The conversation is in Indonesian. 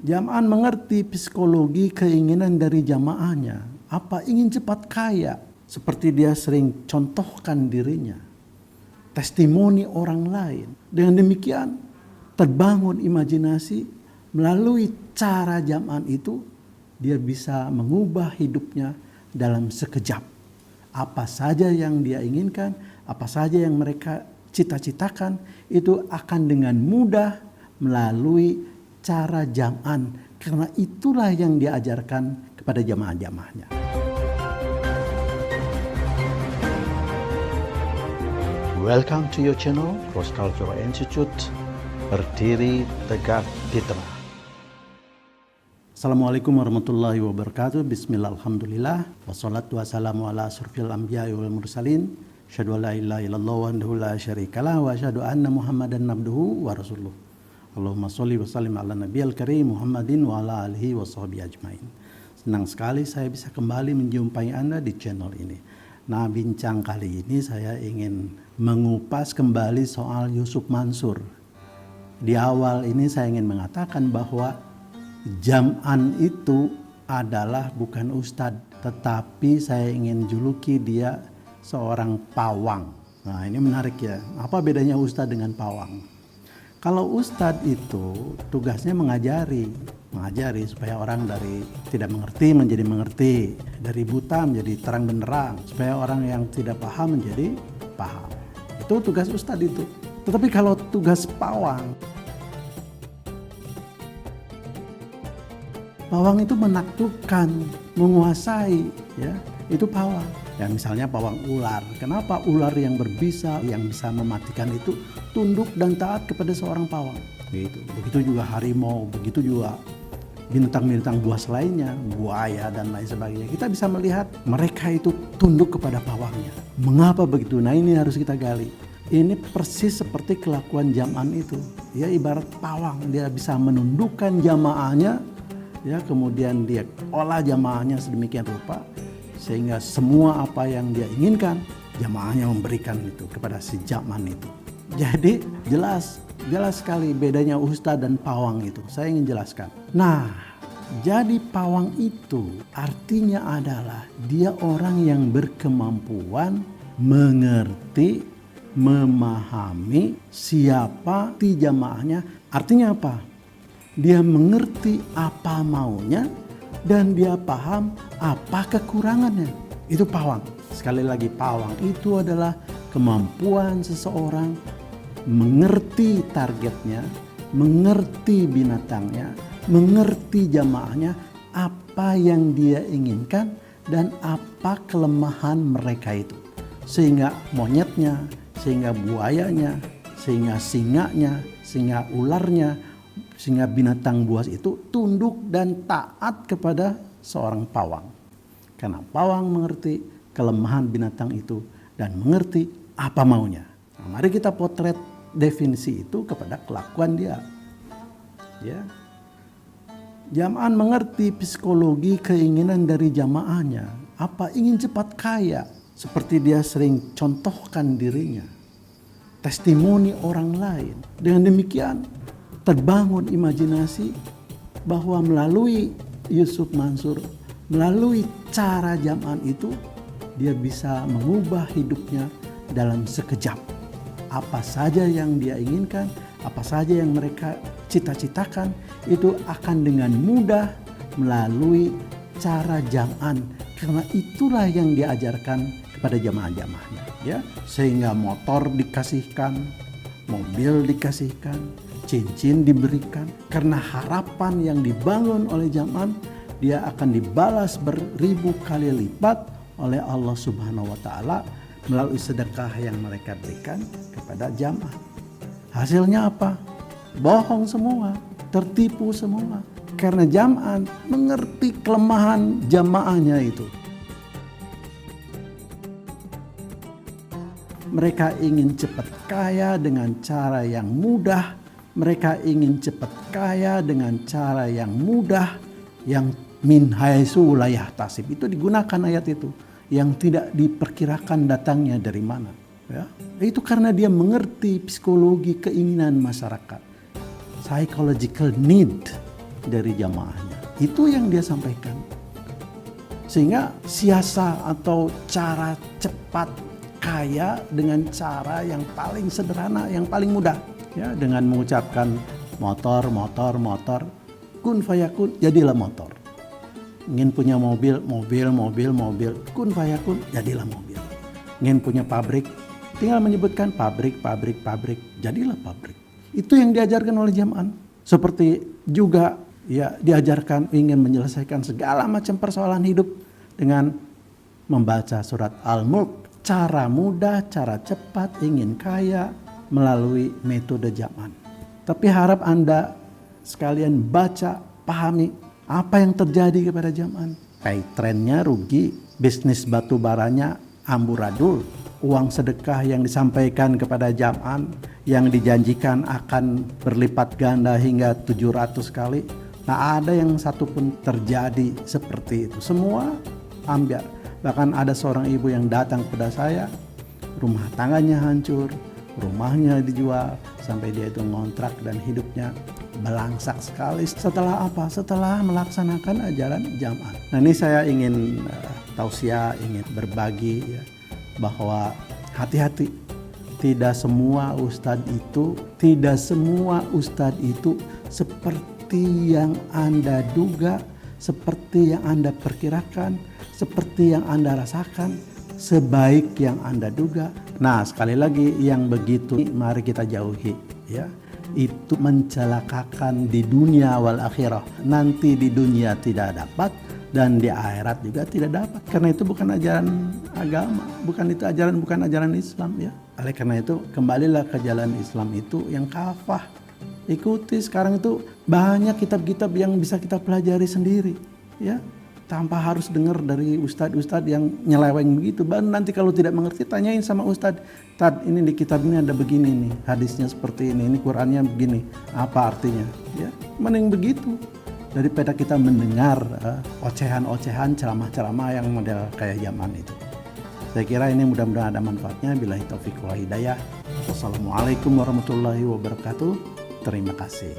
Jamaah mengerti psikologi keinginan dari jamaahnya. Apa ingin cepat kaya, seperti dia sering contohkan dirinya. Testimoni orang lain. Dengan demikian terbangun imajinasi melalui cara jamaah itu dia bisa mengubah hidupnya dalam sekejap. Apa saja yang dia inginkan, apa saja yang mereka cita-citakan itu akan dengan mudah melalui cara jam'an, karena itulah yang diajarkan kepada jamaah-jamaahnya. Welcome to your channel, Cross Cultural Institute, berdiri tegak di tengah. Assalamualaikum warahmatullahi wabarakatuh. Bismillah, alhamdulillah, wassalatu wassalamu ala asyrofil anbiya'i wal mursalin, asyhadu an la ilaha illallah wahdahu la syarikalah, wa asyhadu anna Muhammadan abduhu wa rasuluh. Allahumma sholli wa sallim ala nabiyil karim Muhammadin wa ala alihi wa sahbihi ajmain. Senang sekali saya bisa kembali menjumpai Anda di channel ini. Nah, bincang kali ini saya ingin mengupas kembali soal Yusuf Mansur. Di awal ini saya ingin mengatakan bahwa jam'an itu adalah bukan ustadz, tetapi saya ingin juluki dia seorang pawang. Nah, ini menarik ya. Apa bedanya ustadz dengan pawang? Kalau ustadz itu tugasnya mengajari supaya orang dari tidak mengerti menjadi mengerti, dari buta menjadi terang benderang, supaya orang yang tidak paham menjadi paham. Itu tugas ustadz itu. Tetapi kalau tugas pawang itu menaklukkan, menguasai, ya, itu pawang. Ya, misalnya pawang ular. Kenapa ular yang berbisa, yang bisa mematikan itu tunduk dan taat kepada seorang pawang? Gitu. Begitu juga harimau, begitu juga binatang-binatang buas lainnya, buaya dan lain sebagainya. Kita bisa melihat mereka itu tunduk kepada pawangnya. Mengapa begitu? Nah, ini harus kita gali. Ini persis seperti kelakuan jam'an itu. Ya, ibarat pawang, dia bisa menundukkan jamaahnya, ya, kemudian dia olah jamaahnya sedemikian rupa sehingga semua apa yang dia inginkan jamaahnya memberikan itu kepada si jam'an itu. Jadi jelas sekali bedanya ustadz dan pawang itu. Saya ingin jelaskan. Nah, jadi pawang itu artinya adalah dia orang yang berkemampuan mengerti, memahami siapa di jamaahnya. Artinya apa? Dia mengerti apa maunya dan dia paham apa kekurangannya. Itu pawang. Sekali lagi, pawang itu adalah kemampuan seseorang mengerti targetnya, mengerti binatangnya, mengerti jamaahnya, apa yang dia inginkan dan apa kelemahan mereka itu. Sehingga monyetnya, sehingga buayanya, sehingga singanya, sehingga ularnya, sehingga binatang buas itu tunduk dan taat kepada seorang pawang. Karena pawang mengerti kelemahan binatang itu dan mengerti apa maunya. Nah, mari kita potret definisi itu kepada kelakuan dia. Ya. Jam'an mengerti psikologi keinginan dari jamaahnya. Apa ingin cepat kaya, seperti dia sering contohkan dirinya. Testimoni orang lain. Dengan demikian terbangun imajinasi bahwa melalui Yusuf Mansur, melalui cara jam'an itu, dia bisa mengubah hidupnya dalam sekejap. Apa saja yang dia inginkan, apa saja yang mereka cita-citakan, itu akan dengan mudah melalui cara jam'an. Karena itulah yang diajarkan kepada jamaah-jamaahnya. Ya, sehingga motor dikasihkan, mobil dikasihkan, cincin diberikan, karena harapan yang dibangun oleh jam'an, dia akan dibalas beribu kali lipat oleh Allah Subhanahu wa Ta'ala melalui sedekah yang mereka berikan kepada jam'ah. Hasilnya apa? Bohong semua, tertipu semua, karena jam'an mengerti kelemahan jamaahnya itu. Mereka ingin cepat kaya dengan cara yang mudah. Mereka ingin cepat kaya dengan cara yang mudah, yang min haitsu la yahtasib. Itu digunakan ayat itu, yang tidak diperkirakan datangnya dari mana. Ya. Itu karena dia mengerti psikologi keinginan masyarakat. Psychological need. dari jamaahnya. Itu yang dia sampaikan. Sehingga siasa atau cara cepat kaya dengan cara yang paling sederhana, yang paling mudah. Ya, dengan mengucapkan motor, kun fayakun, jadilah motor. Ingin punya mobil, kun fayakun, jadilah mobil. Ingin punya pabrik, tinggal menyebutkan pabrik, jadilah pabrik. Itu yang diajarkan oleh Jam'an. Seperti juga ya diajarkan ingin menyelesaikan segala macam persoalan hidup dengan membaca surat Al-Mulk. Cara mudah, cara cepat, ingin kaya melalui metode Jam'an. Tapi harap Anda sekalian baca, pahami apa yang terjadi kepada Jam'an. Kayak trennya rugi, bisnis batu baranya amburadul, uang sedekah yang disampaikan kepada Jam'an yang dijanjikan akan berlipat ganda hingga 700 kali. Nah, ada yang satu pun terjadi seperti itu. Semua ambiar. Bahkan ada seorang ibu yang datang kepada saya, rumah tangganya hancur, rumahnya dijual, sampai dia itu ngontrak dan hidupnya belangsak sekali. Setelah apa? Setelah melaksanakan ajaran Jam'an. Nah, ini saya ingin tausiah, ingin berbagi ya, bahwa hati-hati. Tidak semua ustadz itu seperti yang Anda duga, seperti yang Anda perkirakan, seperti yang Anda rasakan, sebaik yang Anda duga. Nah, sekali lagi yang begitu mari kita jauhi ya. Itu mencelakakan di dunia wal akhirah. Nanti di dunia tidak dapat dan di akhirat juga tidak dapat. Karena itu bukan ajaran agama, bukan ajaran Islam ya. Oleh karena itu kembalilah ke jalan Islam itu yang kafah. Ikuti, sekarang itu banyak kitab-kitab yang bisa kita pelajari sendiri ya. Tanpa harus dengar dari ustadz-ustadz yang nyeleweng begitu. Baru nanti kalau tidak mengerti tanyain sama ustadz. Tad, ini di kitab ini ada begini nih, hadisnya seperti ini Qurannya begini, apa artinya? Ya, mending begitu daripada kita mendengar ocehan-ocehan, ceramah-ceramah yang model kayak Jam'an itu. Saya kira ini mudah-mudahan ada manfaatnya. Billahi taufiq wal hidayah. Wassalamualaikum warahmatullahi wabarakatuh. Terima kasih.